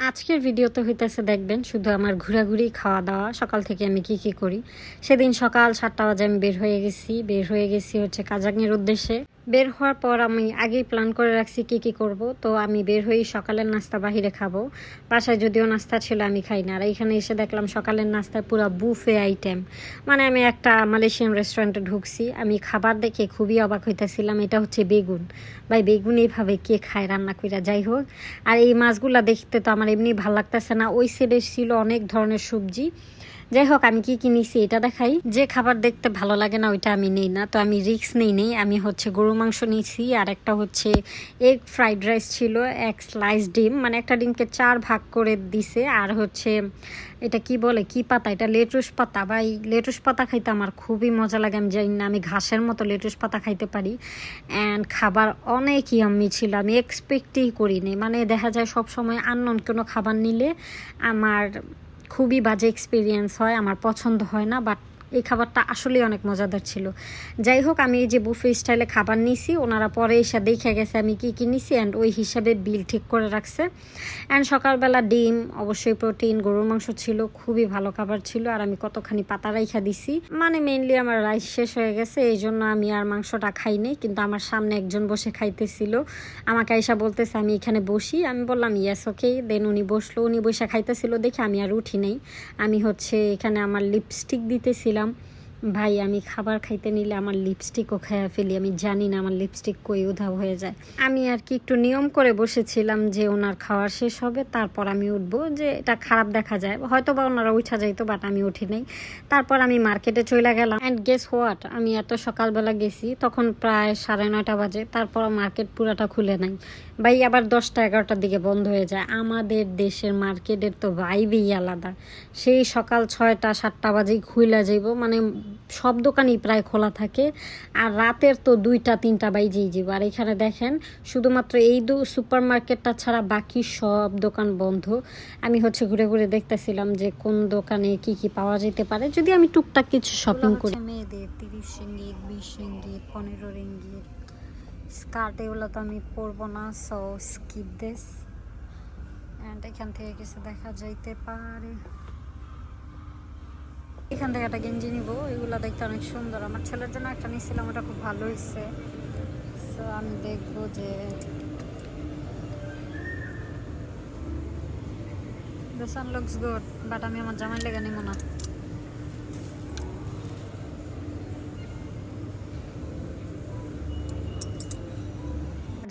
আজকের ভিডিওতে হইতেছে দেখবেন শুধু আমার ঘোরাঘুরি খাওয়া দাওয়া সকাল থেকে আমি কি করি। সেদিন সকাল 7টা বাজে আমি বের হয়ে গেছি হচ্ছে কাজাংয়ের উদ্দেশ্যে। বের হওয়ার পর আমি আগেই প্ল্যান করে রাখছি কি করব। তো আমি বের হয়ে সকালের নাস্তা বাহিরে খাবো, বাসায় যদিও নাস্তা ছিল আমি খাই না। আর এখানে এসে দেখলাম সকালের নাস্তায় পুরো বুফে আইটেম, মানে আমি একটা মালয়েশিয়ান রেস্টুরেন্টে ঢুকছি। আমি খাবার দেখে খুবই অবাক হইতেছিলাম। এটা হচ্ছে বেগুন, ভাই বেগুন এইভাবে কে খায় রান্না কইরা। যাই হোক, আর এই মাছগুলা দেখতে তো আমার এমনি ভাল লাগতেছে না। ওই সাইডে ছিল অনেক ধরনের সবজি। যাই হোক, আমি কি নিছি এটা দেখাই। যে খাবার দেখতে ভালো লাগে না ওইটা আমি নেই না, তো আমি রিস্ক নেই। আমি হচ্ছে গরু মাংস নিয়েছি, আর একটা হচ্ছে এগ ফ্রাইড রাইস ছিল, এক স্লাইস ডিম, মানে একটা ডিমকে 4 ভাগ করে দিছে। আর হচ্ছে এটা কি বলে, কি পাতা, এটা লেটুস পাতা। বা এই লেটুস পাতা খাইতে আমার খুবই মজা লাগে। আমি জানি না, আমি ঘাসের মতো লেটুস পাতা খাইতে পারি। অ্যান্ড খাবার অনেক ইয়াম্মি ছিল, আমি এক্সপেক্টই করিনি। মানে দেখা যায় সব সময় আননোন কোনো খাবার নিলে আমার খুবই বাজে এক্সপিরিয়েন্স হয়, আমার পছন্দ হয় না। বাট এই খাবারটা আসলেই অনেক মজাদার ছিল। যাই হোক, আমি এই যে বুফে স্টাইলে খাবার নিছি, ওনারা পরে এসে দেখে গেছে আমি কি নিছি, অ্যান্ড ওই হিসাবে বিল ঠিক করে রাখছে। অ্যান্ড সকালবেলা ডিম, অবশ্যই প্রোটিন, গরুর মাংস ছিল, খুবই ভালো খাবার ছিল। আর আমি কতখানি পাতা রাইখা দিছি, মানে মেইনলি আমার রাইস শেষ হয়ে গেছে, এই জন্য আমি আর মাংসটা খাইনি। কিন্তু আমার সামনে একজন বসে খাইতেছিল, আমাকে আইসা বলতেছে আমি এখানে বসি। আমি বললাম ইয়েস ওকে। দেন উনি বসলো, উনি বসে খাইতেছিল দেখে আমি আর উঠি নাই। আমি হচ্ছে এখানে আমার লিপস্টিক দিতেছিলাম। ভাই আমি খাবার খাইতে নিলে আমার লিপস্টিকও খেয়ে ফেলি, আমি জানি না আমার লিপস্টিক কই উধাও হয়ে যায়। আমি আর কি একটু নিয়ম করে বসেছিলাম যে ওনার খাওয়া শেষ হবে তারপর আমি উঠবো, যে এটা খারাপ দেখা যায় হয়তো বা ওনারা উঠা যাইতো, বাট আমি উঠি নাই। তারপর আমি মার্কেটে চলে গেলাম। অ্যান্ড গেস হোয়াট, আমি এত সকালবেলা গেছি তখন প্রায় 9:30 বাজে, তারপর মার্কেট পুরাটা খুলে নাই। ভাই আবার 10টা 11টার দিকে বন্ধ হয়ে যায়। আমাদের দেশের মার্কেটের তো ভাইবই আলাদা। সেই সকাল 6টা 7টা বাজেই খুইলা যাইব, মানে সব দোকানই প্রায় খোলা থাকে। আর রাতের তো 2টা 3টা বাইজেই যাব। আর এখানে দেখেন শুধুমাত্র এই সুপার মার্কেটটা ছাড়া বাকি সব দোকান বন্ধ। আমি হচ্ছে ঘুরে ঘুরে দেখতেছিলাম যে কোন দোকানে কি পাওয়া যেতে পারে, যদি আমি টুকটাক কিছু শপিং করি। মেয়েদের 30 রিঙ্গিত, 20 রিঙ্গিত, 15 রিঙ্গিত স্কার্ট, এগুলো তো আমি পরবো না, সো স্কিপ দিস। অ্যান্ড এখান থেকে কিছু দেখা যাইতে পারে। এখান থেকে একটা গেঞ্জি নিবো, এগুলো দেখতে অনেক সুন্দর। আমার ছেলের জন্য একটা নিয়েছিলাম, ওটা খুব ভালো হয়েছে। সো আমি দেখবো যে this one looks good, but আমি আমার জামাই লেগে নিব না।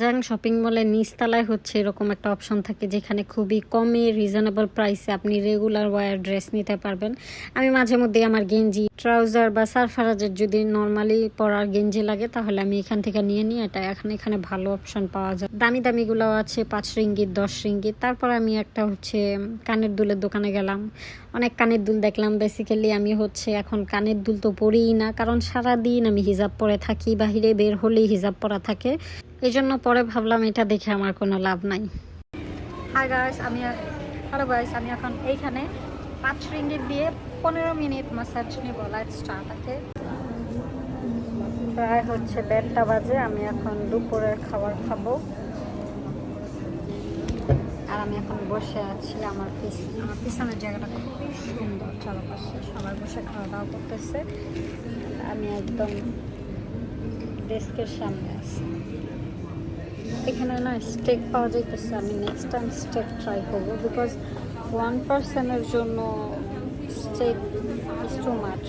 জাং শপিং মলের নিচতলায় হচ্ছে এরকম একটা অপশন থাকে যেখানে খুবই কমে রিজনেবল প্রাইসে আপনি রেগুলার ওয়্যার ড্রেস নিতে পারবেন। আমি মাঝে মধ্যে আমার গেঞ্জি, ট্রাউজার বা সারফারাজের যদি নর্মালি পরার গেঞ্জি লাগে তাহলে আমি এখান থেকে নিয়ে নিই। এটা এখানে ভালো অপশন পাওয়া যায়, দামিগুলো আছে 5 রিঙ্গিত, 10 রিঙ্গিত। তারপর আমি একটা হচ্ছে কানের দুলের দোকানে গেলাম, অনেক কানের দুল দেখলাম। বেসিক্যালি আমি হচ্ছে এখন কানের দুল তো পরিই না, কারণ সারাদিন আমি হিজাব পরে থাকি, বাহিরে বের হলেই হিজাব পরা থাকে। এই জন্য পরে ভাবলাম এটা দেখে আমার কোনো লাভ নাই। হ্যালো গাইস, আমি এখন এইখানে 5 রিঙ্গিত দিয়ে 15 মিনিট ম্যাসাজ নিব। Light start. ওকে, প্রায় হচ্ছে 1:30 বাজে। আমি এখন দুপুরের খাবার খাবো। আর আমি এখন বসে আছি, আমার পিছনের জায়গাটা খুবই সুন্দর, চারপাশে সবাই বসে খাওয়া দাওয়া করতেছে। আমি একদম ডেস্কের সামনে আছি। এখানে না স্টেক পাওয়া যাইতেছে, আমি নেক্সট টাইম স্টেক ট্রাই করবো, বিকজ 1 পার্সনের জন্য স্টেক ইজ টু মাচ।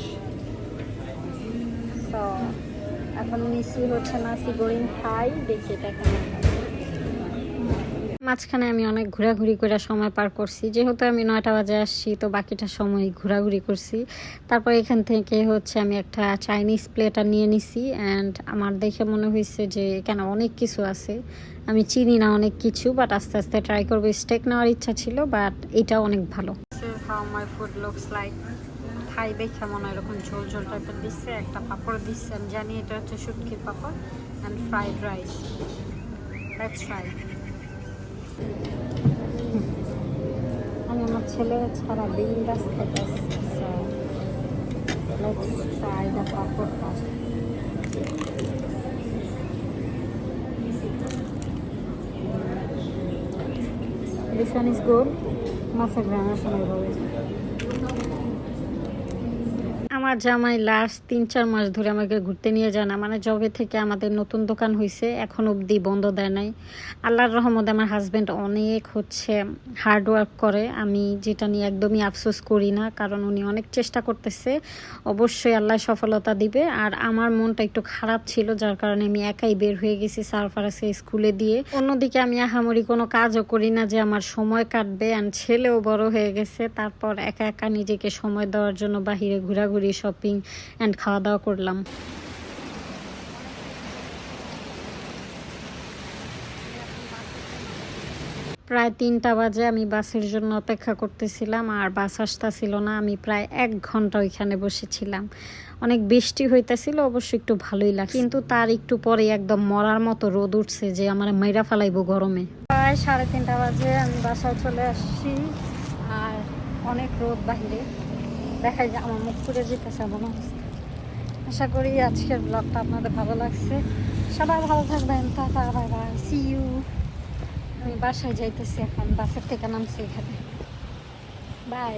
তো এখন নিচি হচ্ছে নাসি গোরিং খাই, দেখি এটা কেমন। মাঝখানে আমি অনেক ঘোরাঘুরি করে সময় পার করছি, যেহেতু আমি 9টা বাজে আসছি তো বাকিটা সময় ঘোরাঘুরি করছি। তারপর এখান থেকে হচ্ছে আমি একটা চাইনিজ প্লেটার নিয়ে নিছি। অ্যান্ড আমার দেখে মনে হয়েছে যে এখানে অনেক কিছু আছে, আমি চিনি না অনেক কিছু, বাট আস্তে আস্তে ট্রাই করবো। স্টেক নেওয়ার ইচ্ছা ছিল, বাট এটা অনেক ভালো। How my food looks like. খাই দেখে মনে হয় এরকম ঝোল ঝোল টাইপের দিচ্ছে, একটা পাপড় দিচ্ছে, আমি জানি এটা হচ্ছে শুটকির পাপড়, and fried rice. Let's try. আমি আমার ছেলে ছাড়া বিন্দাস খাইতেছি। So let's try the papad first. This one is good. মাছের রান্না সময় হবে। আমার জামাই লাস্ট ৩-৪ মাস ধরে আমাকে ঘুরতে নিয়ে যায় না, মানে জবে থেকে আমাদের নতুন দোকান হয়েছে এখন অবধি বন্ধ দেয় নাই। আল্লাহর রহমতে আমার হাজব্যান্ড অনেক হার্ড ওয়ার্ক করে, আমি যেটা নিয়ে একদমই আফসোস করি না, কারণ উনি অনেক চেষ্টা করতেছে। অবশ্যই আল্লাহ সফলতা দিবে। আর আমার মনটা একটু খারাপ ছিল, যার কারণে আমি একাই বের হয়ে গেছি সারফারাসে স্কুলে দিয়ে। অন্যদিকে আমি আহামরি কোনো কাজও করি না যে আমার সময় কাটবে, আর ছেলেও বড় হয়ে গেছে। তারপর একা একা নিজেকে সময় দেওয়ার জন্য বাহিরে ঘোরাঘুরি, শপিং অ্যান্ড খাওয়া দাওয়া করলাম। প্রায় ৩টা বাজে আমি বাসের জন্য অপেক্ষা করতেছিলাম, আর বাস আসতেছিল না। আমি প্রায় ১ ঘন্টা ওইখানে বসেছিলাম। অনেক বৃষ্টি হইতেছিল, অবশ্য একটু ভালোই লাগে, কিন্তু তার একটু পরে একদম মরার মতো রোদ উঠছে যে আমার মাইরা ফালাইবো গরমে। প্রায় ৩:৩০ বাজে আমি বাসায় চলে আসছি, আর অনেক রোদ বাহিরে, দেখাই যে আমার মুখ পুড়ে যেতেছে এমন অবস্থা। আশা করি আজকের ব্লগটা আপনাদের ভালো লাগছে। সবাই ভালো থাকবেন, tata, bye bye, see you. আমি বাসায় যাইতেছি এখন, বাসের থেকে নামছি এখানে। বাই।